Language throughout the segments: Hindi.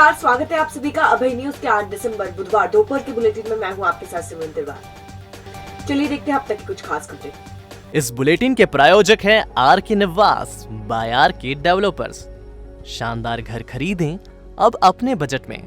नमस्कार, स्वागत है आप सभी का अभय न्यूज के 8 दिसंबर बुधवार दोपहर के बुलेटिन में। मैं हूं आपके साथ सिमरन तिवारी। चलिए देखते हैं अब तक की कुछ खास खबरें। इस बुलेटिन के प्रायोजक हैं आर के निवास बाय आर के डेवलपर्स। शानदार घर खरीदें अब अपने बजट में।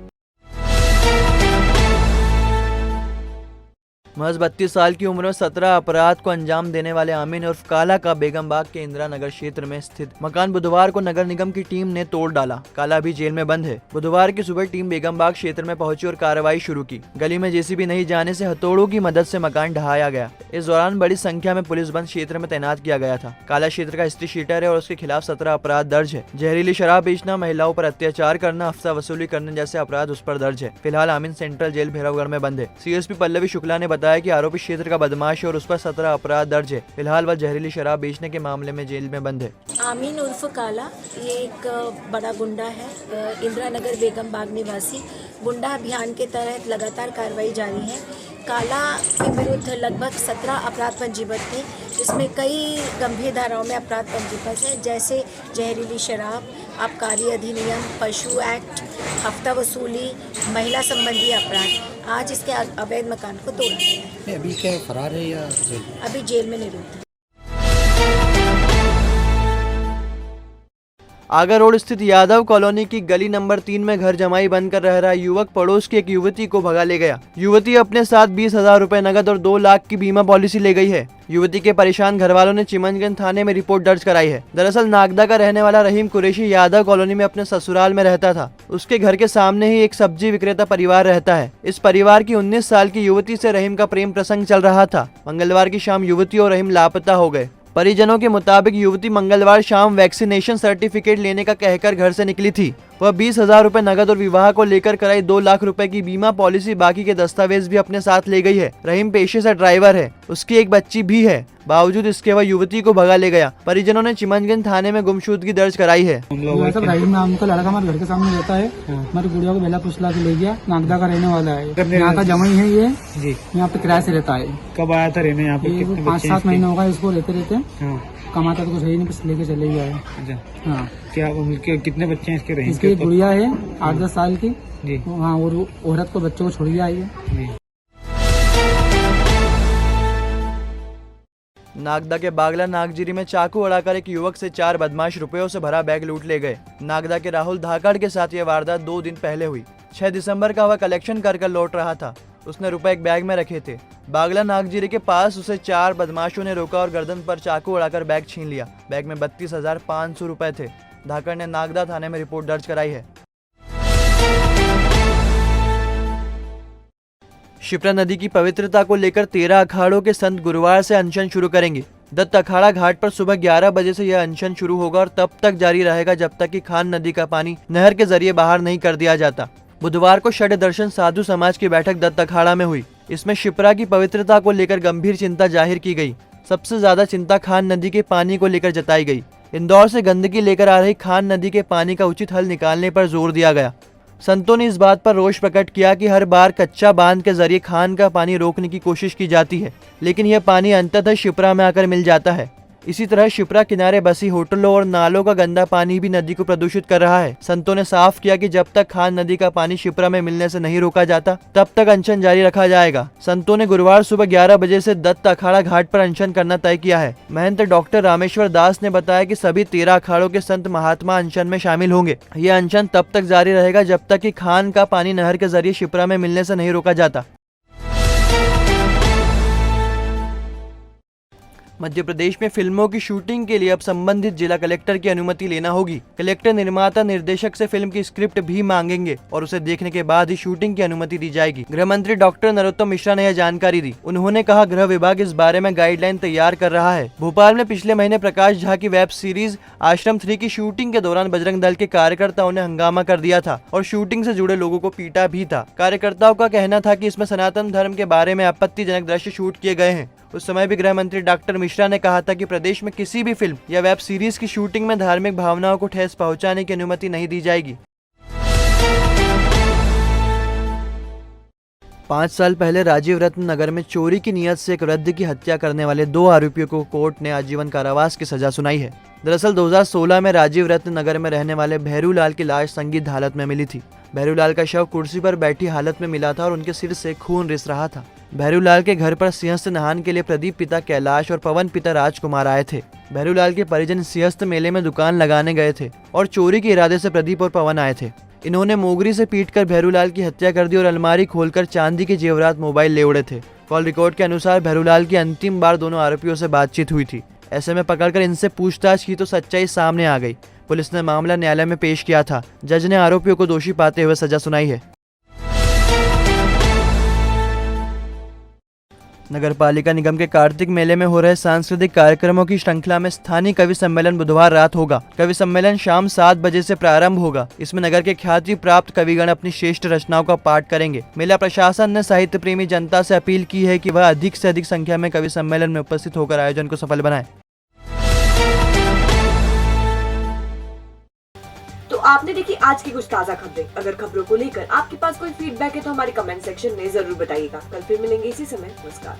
महज 32 साल की उम्र में 17 अपराध को अंजाम देने वाले आमीन उर्फ काला का बेगम बाग के इंदिरा नगर क्षेत्र में स्थित मकान बुधवार को नगर निगम की टीम ने तोड़ डाला। काला भी जेल में बंद है। बुधवार की सुबह टीम बेगम बाग क्षेत्र में पहुंची और कार्रवाई शुरू की। गली में जेसीबी नहीं जाने से हथौड़ों की मदद से मकान ढहाया गया। इस दौरान बड़ी संख्या में पुलिस बल क्षेत्र में तैनात किया गया था। काला क्षेत्र का हिस्ट्री शीटर है और उसके खिलाफ 17 अपराध दर्ज है। जहरीली शराब बेचना, महिलाओं पर अत्याचार करना, हफ्ता वसूली करने जैसे अपराध उस पर दर्ज है। फिलहाल आमीन सेंट्रल जेल भैरवगढ़ में बंद है। सीएसपी पल्लवी शुक्ला ने बताया कि आरोपी क्षेत्र का बदमाश है और उस पर 17 अपराध दर्ज है। फिलहाल वह जहरीली शराब बेचने के मामले में जेल में बंद है। आमीन उर्फ काला ये एक बड़ा गुंडा है, इंदिरा नगर बेगम बाग निवासी। गुंडा अभियान के तहत लगातार कार्रवाई जारी है। काला के विरुद्ध लगभग 17 अपराध पंजीबद्ध थे। इसमें कई गंभीर धाराओं में अपराध पंजीबद्ध है, जैसे जहरीली शराब, आबकारी अधिनियम, पशु एक्ट, हफ्ता वसूली, महिला संबंधी अपराध। आज इसके अवैध मकान को तोड़ा गया है। अभी क्या फरार है या जेल? अभी जेल में निरुद्ध है। आगर रोड स्थित यादव कॉलोनी की गली नंबर 3 में घर जमाई बनकर रह रहा युवक पड़ोस की एक युवती को भगा ले गया। युवती अपने साथ 20,000 रुपए नगद और 2 लाख की बीमा पॉलिसी ले गई है। युवती के परेशान घरवालों ने चिमनगंज थाने में रिपोर्ट दर्ज कराई है। दरअसल नागदा का रहने वाला रहीम कुरैशी यादव कॉलोनी में अपने ससुराल में रहता था। उसके घर के सामने ही एक सब्जी विक्रेता परिवार रहता है। इस परिवार की 19 साल की युवती से रहीम का प्रेम प्रसंग चल रहा था। मंगलवार की शाम युवती और रहीम लापता हो गए। परिजनों के मुताबिक युवती मंगलवार शाम वैक्सीनेशन सर्टिफिकेट लेने का कहकर घर से निकली थी। वह 20,000 रुपए नगद और विवाह को लेकर कराई 2 लाख रुपए की बीमा पॉलिसी, बाकी के दस्तावेज भी अपने साथ ले गई है। रहीम पेशे से ड्राइवर है। उसकी एक बच्ची भी है। बावजूद इसके वह युवती को भगा ले गया। परिजनों ने चिमनगंज थाने में गुमशुदगी दर्ज कराई है। रहीम नाम का लड़का हमारे घर के सामने रहता है। हमारी गुड़िया को बेला पुछला के ले गया। नागदा का रहने वाला है। यहाँ का जमाई है ये जी। यहाँ पे किराए से रहता है। कब आया था रहने यहाँ पे? 5-7 महीने होगा इसको रहते कमाता तो कुछ है नहीं, बस लेके चले गया है। हाँ, क्या उनके कितने बच्चे हैं इसके? रहीम इसकी एक गुड़िया है 8-10 साल की जी। हाँ, और औरत को बच्चों को छोड़ के आई है जी। नागदा के बागला नागजिरी में चाकू अड़ाकर एक युवक से 4 बदमाश रुपयों से भरा बैग लूट ले गए। नागदा के राहुल धाकड़ के साथ यह वारदात 2 दिन पहले हुई। 6 दिसंबर का वह कलेक्शन कर लौट रहा था। उसने रुपए एक बैग में रखे थे। बागला नागजिरी के पास उसे 4 बदमाशों ने रोका और गर्दन पर चाकू अड़ाकर बैग छीन लिया। बैग में 32,500 रुपए थे। धाकड़ ने नागदा थाने में रिपोर्ट दर्ज कराई है। शिप्रा नदी की पवित्रता को लेकर 13 अखाड़ों के संत गुरुवार से अनशन शुरू करेंगे। दत्त अखाड़ा घाट पर सुबह 11 बजे से यह अनशन शुरू होगा और तब तक जारी रहेगा जब तक कि खान नदी का पानी नहर के जरिए बाहर नहीं कर दिया जाता। बुधवार को षड दर्शन साधु समाज की बैठक दत्त अखाड़ा में हुई। इसमें शिप्रा की पवित्रता को लेकर गंभीर चिंता जाहिर की गई। सबसे ज्यादा चिंता खान नदी के पानी को लेकर जताई गई। इंदौर से गंदगी लेकर आ रही खान नदी के पानी का उचित हल निकालने पर जोर दिया गया। संतों ने इस बात पर रोष प्रकट किया कि हर बार कच्चा बांध के जरिए खान का पानी रोकने की कोशिश की जाती है, लेकिन यह पानी अंततः शिप्रा में आकर मिल जाता है। इसी तरह शिप्रा किनारे बसी होटलों और नालों का गंदा पानी भी नदी को प्रदूषित कर रहा है। संतों ने साफ किया कि जब तक खान नदी का पानी शिप्रा में मिलने से नहीं रोका जाता, तब तक अनशन जारी रखा जाएगा। संतों ने गुरुवार सुबह 11 बजे से दत्त अखाड़ा घाट पर अनशन करना तय किया है। महंत डॉक्टर रामेश्वर दास ने बताया कि सभी 13 अखाड़ों के संत महात्मा अनशन में शामिल होंगे। यह अनशन तब तक जारी रहेगा जब तक कि खान का पानी नहर के जरिए शिप्रा में मिलने से नहीं रोका जाता। मध्य प्रदेश में फिल्मों की शूटिंग के लिए अब संबंधित जिला कलेक्टर की अनुमति लेना होगी। कलेक्टर निर्माता निर्देशक से फिल्म की स्क्रिप्ट भी मांगेंगे और उसे देखने के बाद ही शूटिंग की अनुमति दी जाएगी। गृह मंत्री डॉक्टर नरोत्तम मिश्रा ने यह जानकारी दी। उन्होंने कहा, गृह विभाग इस बारे में गाइडलाइन तैयार कर रहा है। भोपाल में पिछले महीने प्रकाश झा की वेब सीरीज आश्रम 3 की शूटिंग के दौरान बजरंग दल के कार्यकर्ताओं ने हंगामा कर दिया था और शूटिंग से जुड़े लोगों को पीटा भी था। कार्यकर्ताओं का कहना था कि इसमें सनातन धर्म के बारे में आपत्तिजनक दृश्य शूट किए गए हैं। उस समय भी गृह मंत्री डॉक्टर मिश्रा ने कहा था कि प्रदेश में किसी भी फिल्म या वेब सीरीज की शूटिंग में धार्मिक भावनाओं को ठेस पहुंचाने की अनुमति नहीं दी जाएगी। 5 साल पहले राजीव रत्न नगर में चोरी की नियत से एक वृद्ध की हत्या करने वाले 2 आरोपियों को कोर्ट ने आजीवन कारावास की सजा सुनाई है। दरअसल 2016 में राजीव रत्न नगर में रहने वाले भैरू लाल की लाश संदिग्ध हालत में मिली थी। भैरूलाल का शव कुर्सी पर बैठी हालत में मिला था और उनके सिर से खून रिस रहा था। भैरूलाल के घर पर सिंहस्थ नहान के लिए प्रदीप पिता कैलाश और पवन पिता राजकुमार आए थे। भैरूलाल के परिजन सिंहस्थ मेले में दुकान लगाने गए थे और चोरी के इरादे से प्रदीप और पवन आए थे। इन्होंने मोगरी से पीटकर भैरूलाल की हत्या कर दी और अलमारी खोलकर चांदी के जेवरात मोबाइल ले उड़े थे। कॉल रिकॉर्ड के अनुसार भैरूलाल की अंतिम बार दोनों आरोपियों से बातचीत हुई थी। ऐसे में पकड़कर इनसे पूछताछ की तो सच्चाई सामने आ गई। पुलिस ने मामला न्यायालय में पेश किया था। जज ने आरोपियों को दोषी पाते हुए सजा सुनाई है। नगर पालिका निगम के कार्तिक मेले में हो रहे सांस्कृतिक कार्यक्रमों की श्रृंखला में स्थानीय कवि सम्मेलन बुधवार रात होगा। कवि सम्मेलन शाम 7 बजे से प्रारंभ होगा। इसमें नगर के ख्याति प्राप्त कविगण अपनी श्रेष्ठ रचनाओं का पाठ करेंगे। मेला प्रशासन ने साहित्य प्रेमी जनता से अपील की है कि वह अधिक से अधिक संख्या में कवि सम्मेलन में उपस्थित होकर आयोजन को सफल बनाए। तो आपने देखी आज की कुछ ताजा खबरें। अगर खबरों को लेकर आपके पास कोई फीडबैक है तो हमारे कमेंट सेक्शन में जरूर बताइएगा। कल फिर मिलेंगे इसी समय। नमस्कार।